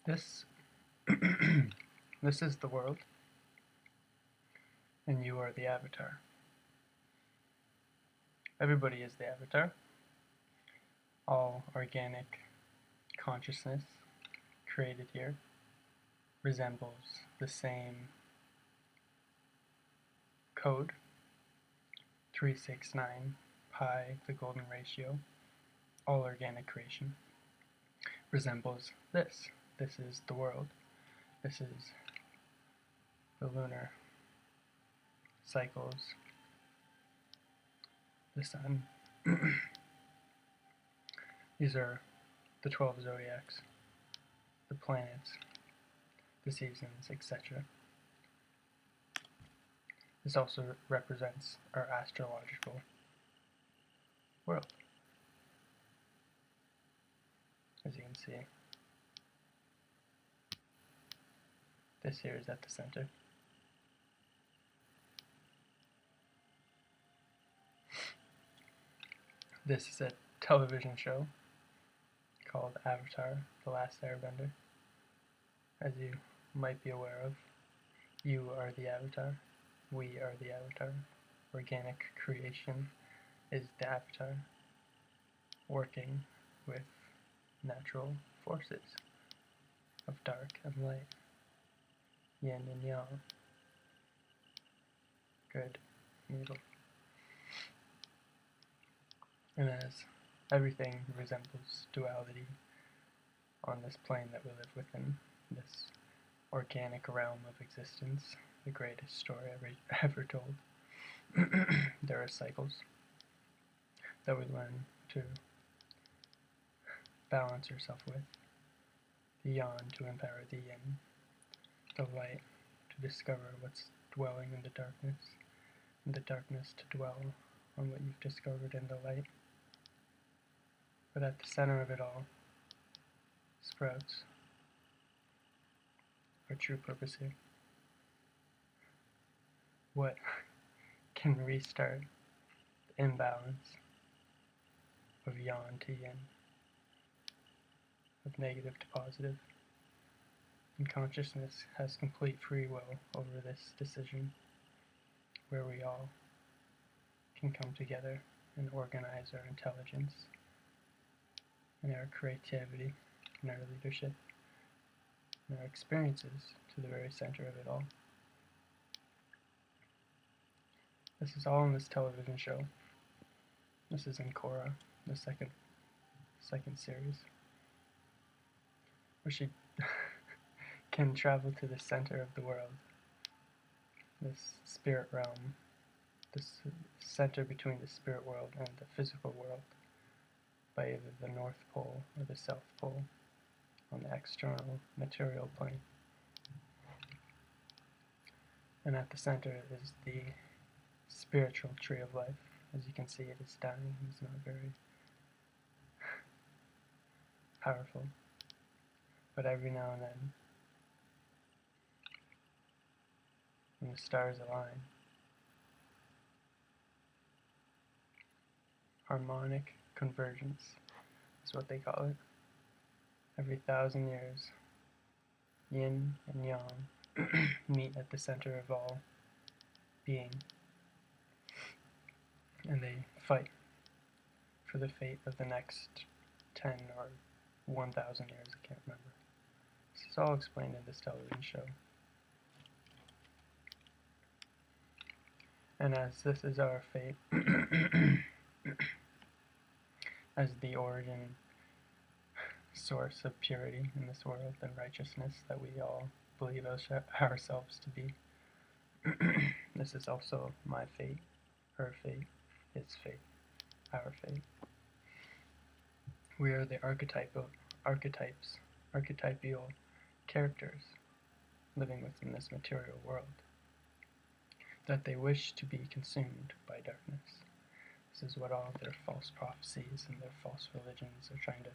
This this is the world, and you are the avatar. Everybody is the avatar. All organic consciousness created here resembles the same code, 369 pi, the golden ratio. All organic creation resembles this. This is the world. This is the lunar cycles, the sun. These are the 12 zodiacs, the planets, the seasons, etc. This also represents our astrological world, as you can see. This here is at the center. This is a television show called Avatar: The Last Airbender. As you might be aware of, you are the avatar, we are the avatar. Organic creation is the avatar, working with natural forces of dark and light, yin and yang, good and evil. And as everything resembles duality on this plane that we live within, this organic realm of existence, the greatest story ever told, there are cycles that we learn to balance yourself with. The yang to empower the yin, the light to discover what's dwelling in the darkness, and the darkness to dwell on what you've discovered in the light. But at the center of it all sprouts our true purpose here. What can restart the imbalance of yang to yin, of negative to positive? And consciousness has complete free will over this decision, where we all can come together and organize our intelligence and our creativity and our leadership and our experiences to the very center of it all. This is all in this television show. This is in Korra, the second series, where she can travel to the center of the world, this spirit realm, this center between the spirit world and the physical world, by either the North Pole or the South Pole on the external material plane. And at the center is the spiritual tree of life. As you can see, it is dying. It's not very powerful. But every now and then, when the stars align, harmonic convergence is what they call it. Every 1,000 years, yin and yang meet at the center of all being, and they fight for the fate of the next 10 or 1,000 years, I can't remember. This is all explained in this television show. And as this is our fate, as the origin source of purity in this world and righteousness that we all believe ourselves to be, this is also my fate, her fate, his fate, our fate. We are the archetypal characters living within this material world, that they wish to be consumed by darkness. This is what all their false prophecies and their false religions are trying to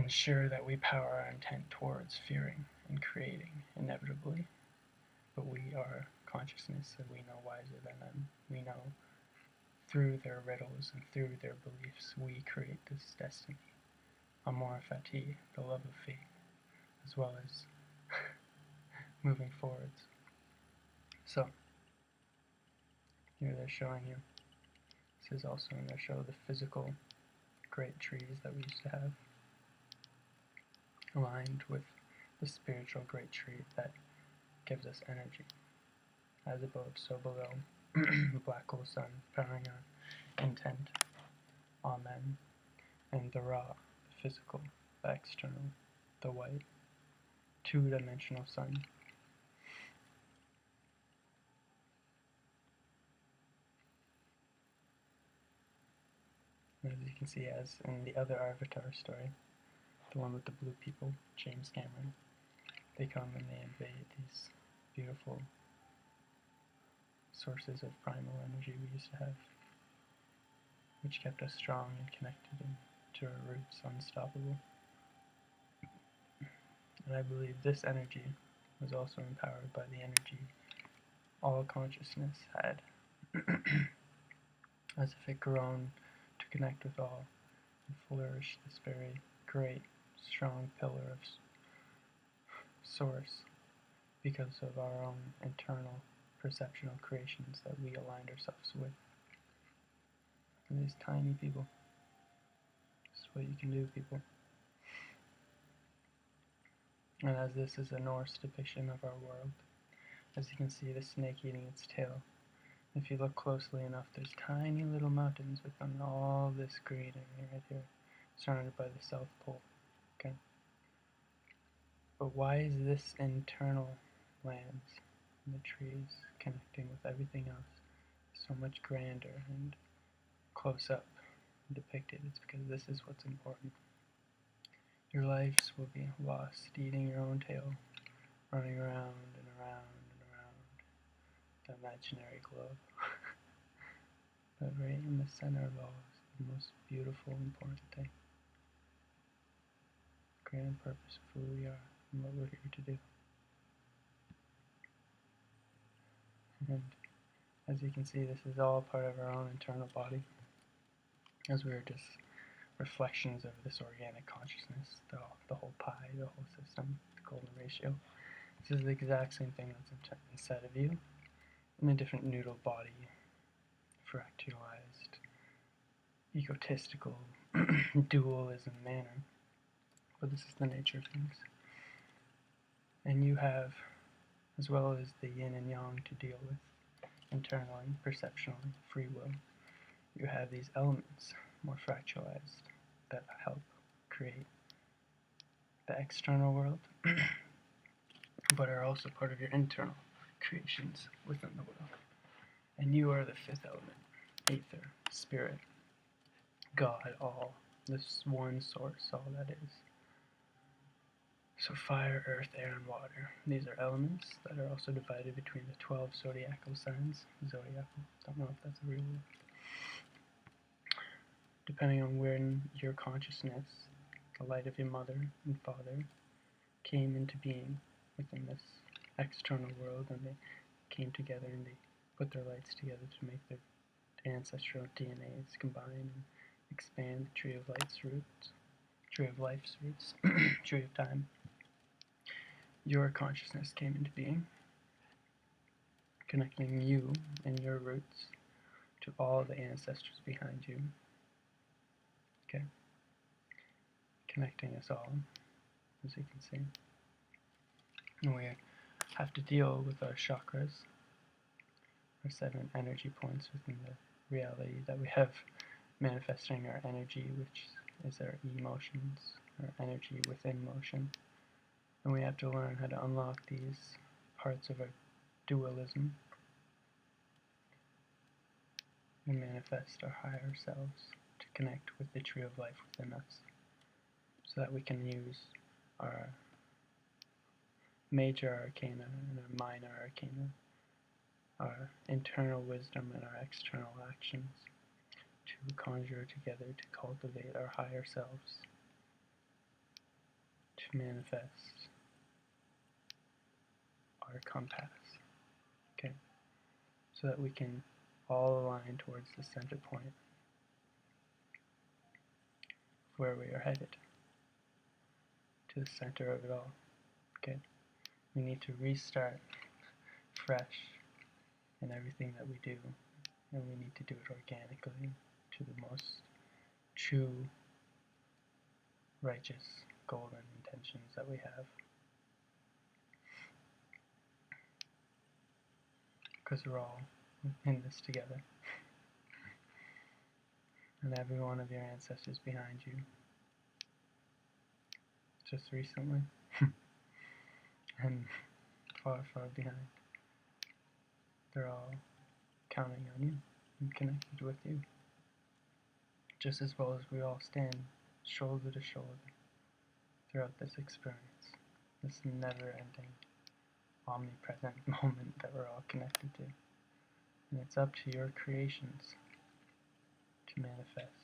ensure, that we power our intent towards fearing and creating inevitably. But we are consciousness, and we know wiser than them. We know through their riddles and through their beliefs, we create this destiny. Amor fati, the love of fate, as well as moving forwards. So, here they're showing you, this is also in their show, the physical great trees that we used to have, aligned with the spiritual great tree that gives us energy. As above, so below, the black hole sun powering our intent, Amen, and the Ra, the physical, the external, the white, two-dimensional sun. As you can see, as in the other Avatar story, the one with the blue people, James Cameron, they come and they invade these beautiful sources of primal energy we used to have, which kept us strong and connected to our roots, unstoppable. And I believe this energy was also empowered by the energy all consciousness had, as if it grown to connect with all and flourish this very great, strong pillar of source because of our own internal perceptual creations that we aligned ourselves with. And these tiny people. This is what you can do, people. And as this is a Norse depiction of our world, as you can see the snake eating its tail, if you look closely enough, there's tiny little mountains within all this greenery right here, surrounded by the South Pole. Okay. But why is this internal lands and the trees connecting with everything else so much grander and close up depicted? It's because this is what's important. Your lives will be lost eating your own tail, running around and around and around the imaginary globe. But right in the center of all is the most beautiful, important thing. Grand purpose of who we are and what we're here to do. And as you can see, this is all part of our own internal body, as we're just reflections of this organic consciousness, the whole pie, the whole system, the golden ratio. This is the exact same thing that's inside of you, in a different noodle body, fractalized, egotistical, dualism manner. But this is the nature of things. And you have, as well as the yin and yang to deal with, internally, perceptually, free will, you have these elements, more fractalized, that help create the external world, but are also part of your internal creations within the world. And you are the fifth element, ether, spirit, God, all, this one source, all that is. So fire, earth, air, and water. These are elements that are also divided between the 12 zodiacal signs. Zodiacal, don't know if that's a real word. Depending on when your consciousness, the light of your mother and father, came into being within this external world, and they came together and they put their lights together to make their ancestral DNAs combine and expand the tree of life's roots, tree of time. Your consciousness came into being, connecting you and your roots to all the ancestors behind you. Okay? Connecting us all, as you can see. And we have to deal with our chakras, our 7 energy points within the reality that we have, manifesting our energy, which is our emotions, our energy within motion. And we have to learn how to unlock these parts of our dualism and manifest our higher selves to connect with the tree of life within us, so that we can use our major arcana and our minor arcana, our internal wisdom and our external actions, to conjure together to cultivate our higher selves, to manifest our compass, okay, so that we can all align towards the center point where we are headed, to the center of it all. it. We need to restart fresh in everything that we do, and we need to do it organically to the most true, righteous, golden intentions that we have. Because we're all in this together. And every one of your ancestors behind you, just recently, and far, far behind, they're all counting on you and connected with you. Just as well as we all stand shoulder to shoulder throughout this experience, this never-ending, omnipresent moment that we're all connected to. And it's up to your creations to manifest